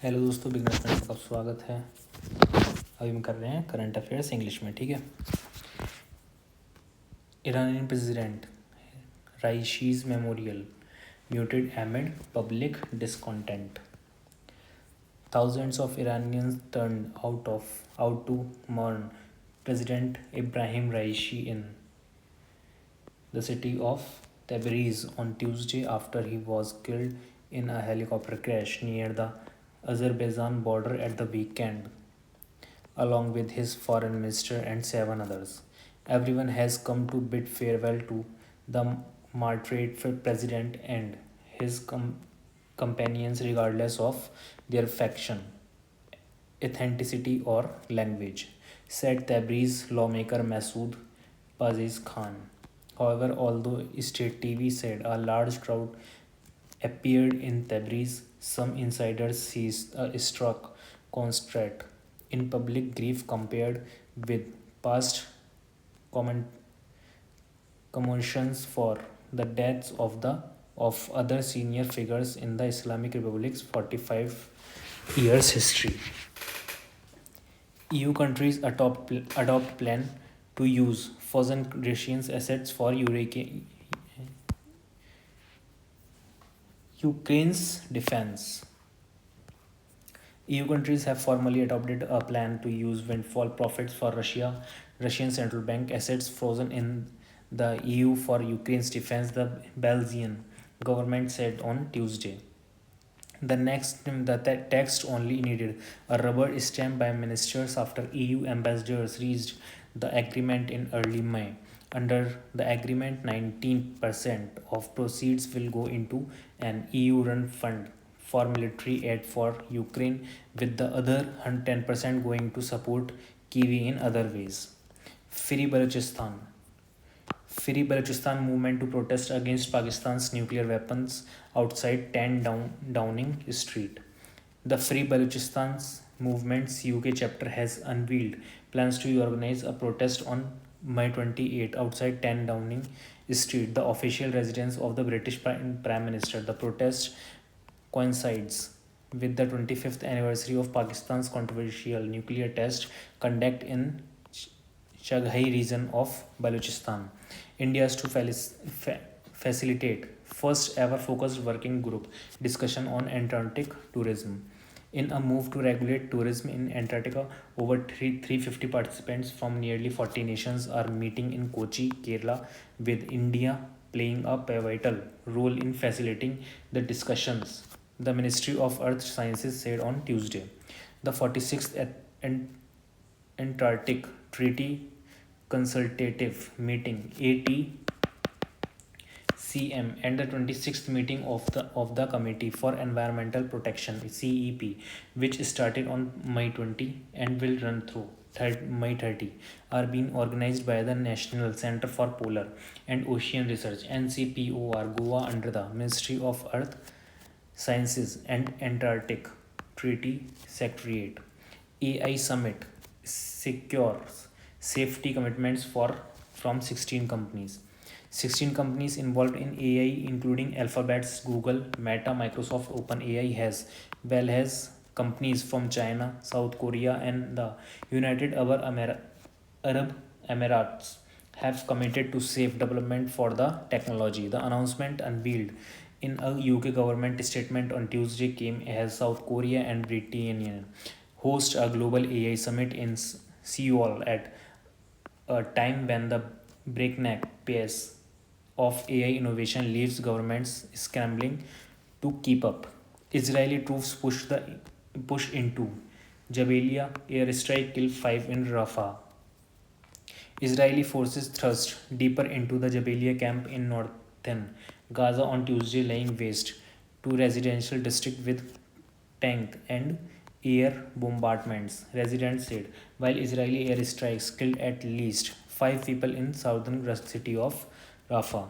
Hello दोस्तों, beginners में आपका स्वागत है। अभी हम कर रहे हैं करंट अफेयर्स इंग्लिश में, ठीक है। Iranian president Raisi's memorial muted amid public discontent. Thousands of Iranians turned out to mourn President Ibrahim Raisi in the city of Tabriz on Tuesday after he was killed in a helicopter crash near the Azerbaijan border at the weekend, along with his foreign minister and 7 others. Everyone has come to bid farewell to the martyred president and his companions, regardless of their faction, ethnicity, or language, said Tabriz lawmaker Masood Paziz Khan. However, although state TV said a large crowd appeared in Tabriz, some insiders seized a struck contrast in public grief compared with past commotions for the deaths of other senior figures in the Islamic Republic's 45 years history. EU countries adopt plan to use frozen Russian assets for Ukraine's defense. EU countries have formally adopted a plan to use windfall profits for Russian central bank assets frozen in the EU for Ukraine's defense, the Belgian government said on Tuesday. The text only needed a rubber stamp by ministers after EU ambassadors reached the agreement in early May. Under the agreement, 19% of proceeds will go into an EU-run fund for military aid for Ukraine, with the other 10% going to support Kyiv in other ways. Free Balochistan. Free Balochistan movement to protest against Pakistan's nuclear weapons outside 10 Downing Street. The Free Balochistan movement's UK chapter has unveiled plans to organize a protest on May 28 outside 10 Downing Street, the official residence of the British Prime Minister. The protest coincides with the 25th anniversary of Pakistan's controversial nuclear test conduct in Shaghai region of Balochistan. India is to facilitate first ever focused working group discussion on Antarctic tourism. In a move to regulate tourism in Antarctica, over 350 participants from nearly 40 nations are meeting in Kochi, Kerala, with India playing a pivotal role in facilitating the discussions, the Ministry of Earth Sciences said on Tuesday. The 46th Antarctic Treaty Consultative Meeting ATCM and the 26th meeting of the Committee for Environmental Protection CEP, which started on May 20 and will run through May 30, are being organized by the National Center for Polar and Ocean Research NCPOR Goa under the Ministry of Earth Sciences and Antarctic Treaty Secretariat. AI Summit secures safety commitments from 16 companies. 16 companies involved in AI, including Alphabet's Google, Meta, Microsoft, OpenAI, as well as companies from China, South Korea, and the United Arab Emirates, have committed to safe development for the technology. The announcement, unveiled in a UK government statement on Tuesday, came as South Korea and Britain host a global AI summit in Seoul at a time when the breakneck pace of AI innovation leaves governments scrambling to keep up. Israeli troops push into Jabalia airstrike, kill 5 in Rafah. Israeli forces thrust deeper into the Jabalia camp in northern Gaza on Tuesday, laying waste to residential district with tank and air bombardments, residents said, while Israeli airstrikes killed at least 5 people in southern city of Rafah.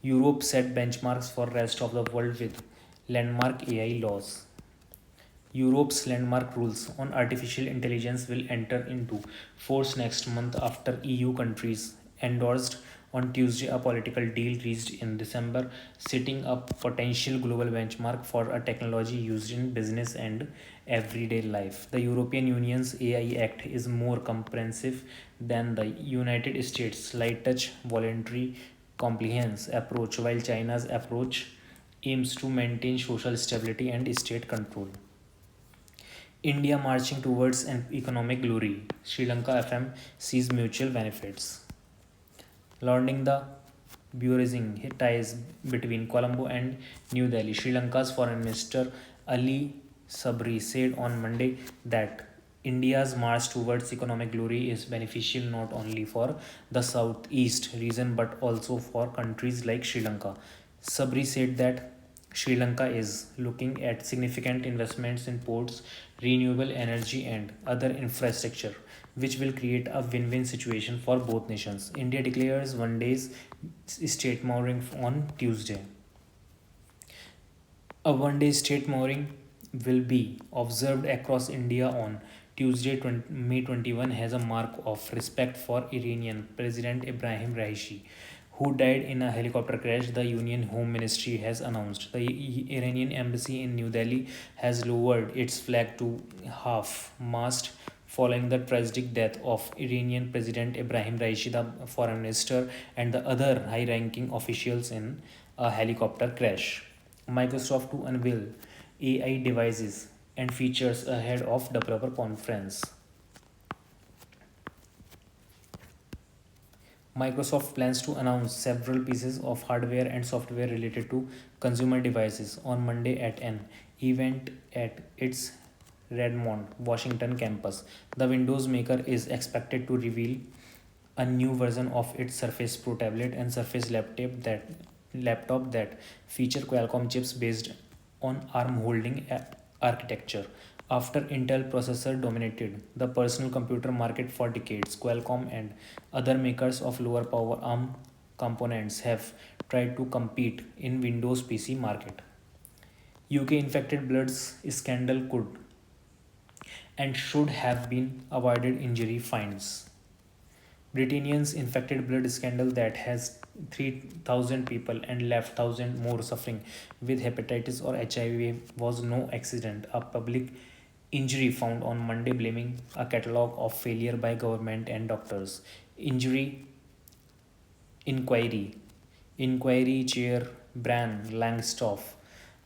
Europe set benchmarks for rest of the world with landmark AI laws. Europe's landmark rules on artificial intelligence will enter into force next month after EU countries endorsed On Tuesday, a political deal reached in December, setting a potential global benchmark for a technology used in business and everyday life. The European Union's AI Act is more comprehensive than the United States' light touch voluntary compliance approach, while China's approach aims to maintain social stability and state control. India marching towards an economic glory. Sri Lanka FM sees mutual benefits. Learning the bureauing ties between Colombo and New Delhi. Sri Lanka's Foreign Minister Ali Sabri said on Monday that India's march towards economic glory is beneficial not only for the southeast region but also for countries like Sri Lanka. Sabri said that Sri Lanka is looking at significant investments in ports, renewable energy, and other infrastructure, which will create a win win situation for both nations. India declares one day's state mourning on Tuesday. A one-day state mourning will be observed across India on Tuesday, May 21, as a mark of respect for Iranian President Ibrahim Raisi, who died in a helicopter crash, the Union Home Ministry has announced. The Iranian embassy in New Delhi has lowered its flag to half mast following the tragic death of Iranian President Ibrahim Raisi, the foreign minister, and the other high ranking officials in a helicopter crash. Microsoft to unveil AI devices and features ahead of developer conference. Microsoft plans to announce several pieces of hardware and software related to consumer devices on Monday at an event at its Redmond, Washington campus. The Windows maker is expected to reveal a new version of its Surface Pro tablet and Surface laptop that feature Qualcomm chips based on ARM holding architecture. After Intel processor dominated the personal computer market for decades, Qualcomm and other makers of lower power ARM components have tried to compete in Windows PC market. UK infected bloods scandal could and should have been avoided injury fines. Britannia's infected blood scandal that has 3,000 people and left 1,000 more suffering with hepatitis or HIV was no accident. A public injury found on Monday blaming a catalog of failure by government and doctors. Injury inquiry. Inquiry chair Bran Langstoff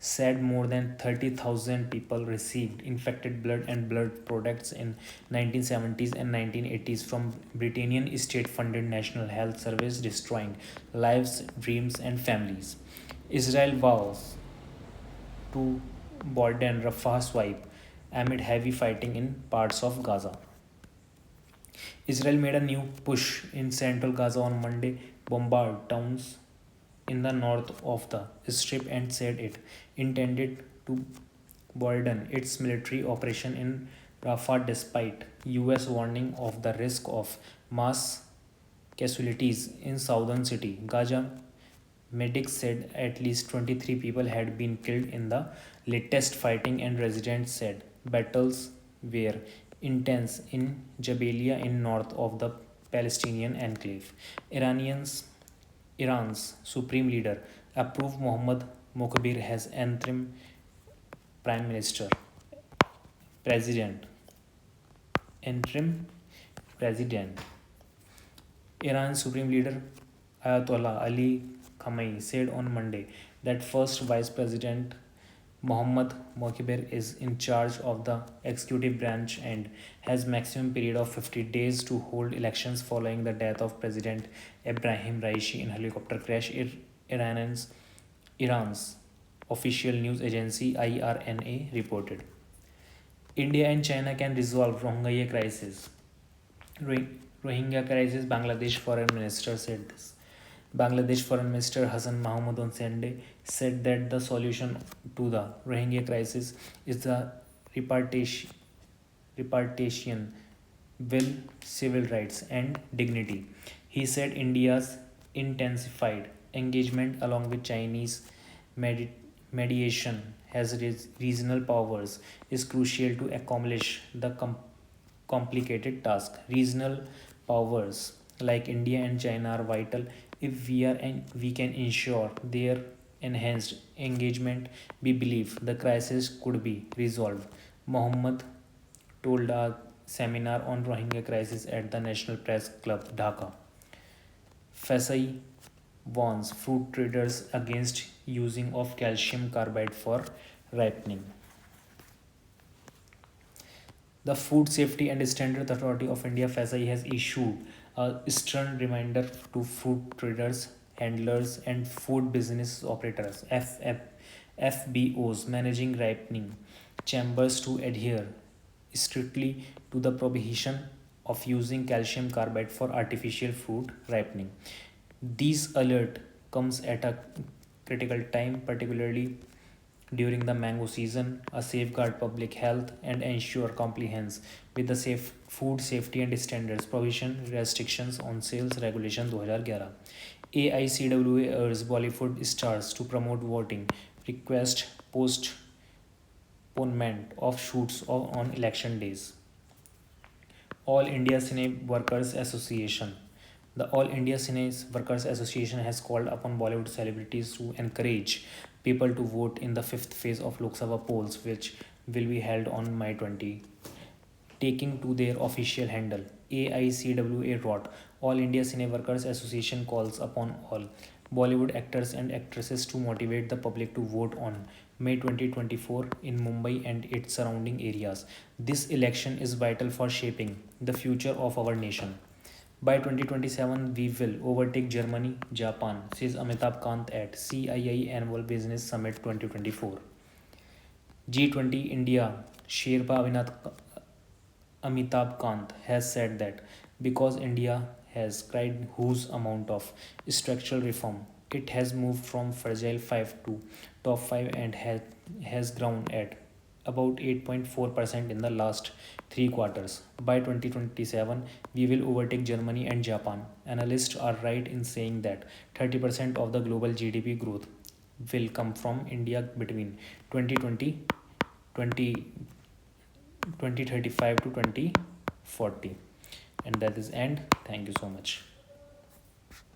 said more than 30,000 people received infected blood and blood products in 1970s and 1980s from Britannian state-funded National Health Service, destroying lives, dreams, and families. Israel vows to broaden Rafah swipe amid heavy fighting in parts of Gaza. Israel made a new push in central Gaza on Monday, bombarded towns in the north of the strip and said it intended to broaden its military operation in Rafah despite US warning of the risk of mass casualties in southern city. Gaza medics said at least 23 people had been killed in the latest fighting and residents said battles were intense in Jabalia in north of the Palestinian enclave. Iranians Iran's supreme leader approved Mohammad Mokbir as interim prime minister. President. Interim president. Iran's supreme leader Ayatollah Ali Khamenei said on Monday that first vice president Mohammad Mokbir is in charge of the executive branch and has maximum period of 50 days to hold elections following the death of President Ibrahim Raisi in helicopter crash. Iran's official news agency IRNA reported. India and China can resolve Rohingya crisis. Rohingya crisis, Bangladesh foreign minister said this. Bangladesh Foreign Minister Hassan Mahmood on Sunday said that the solution to the Rohingya crisis is the repatriation, will, civil rights, and dignity. He said India's intensified engagement along with Chinese mediation has regional powers is crucial to accomplish the complicated task. Regional powers like India and China are vital If we can ensure their enhanced engagement, we believe the crisis could be resolved. Mohammed told a seminar on Rohingya crisis at the National Press Club, Dhaka. Fasai warns fruit traders against using of calcium carbide for ripening. The Food Safety and Standards Authority of India (FSI) has issued a stern reminder to food traders, handlers, and food business operators (FBOs) managing ripening chambers to adhere strictly to the prohibition of using calcium carbide for artificial fruit ripening. This alert comes at a critical time, particularly during the mango season, a safeguard public health and ensure compliance with the safe food safety and standards provision restrictions on sales regulation 2011. AICWA urges Bollywood stars to promote voting, request postponement of shoots on election days. All India Cine Workers Association. The All India Cine Workers Association has called upon Bollywood celebrities to encourage people to vote in the fifth phase of Lok Sabha polls, which will be held on May 20. Taking to their official handle, AICWA wrote, All India Cine Workers Association calls upon all Bollywood actors and actresses to motivate the public to vote on May 2024 in Mumbai and its surrounding areas. This election is vital for shaping the future of our nation. By 2027, we will overtake Germany, Japan, says Amitabh Kant at CII Annual Business Summit 2024. G20 India Sherpa Amitabh Kant has said that because India has cried whose amount of structural reform, it has moved from fragile 5 to top 5 and has grown at about 8.4% in the last 3 quarters. By 2027, we will overtake Germany and Japan. Analysts are right in saying that 30% of the global GDP growth will come from India between 2020 2035 to 2040. And that is end. Thank you so much.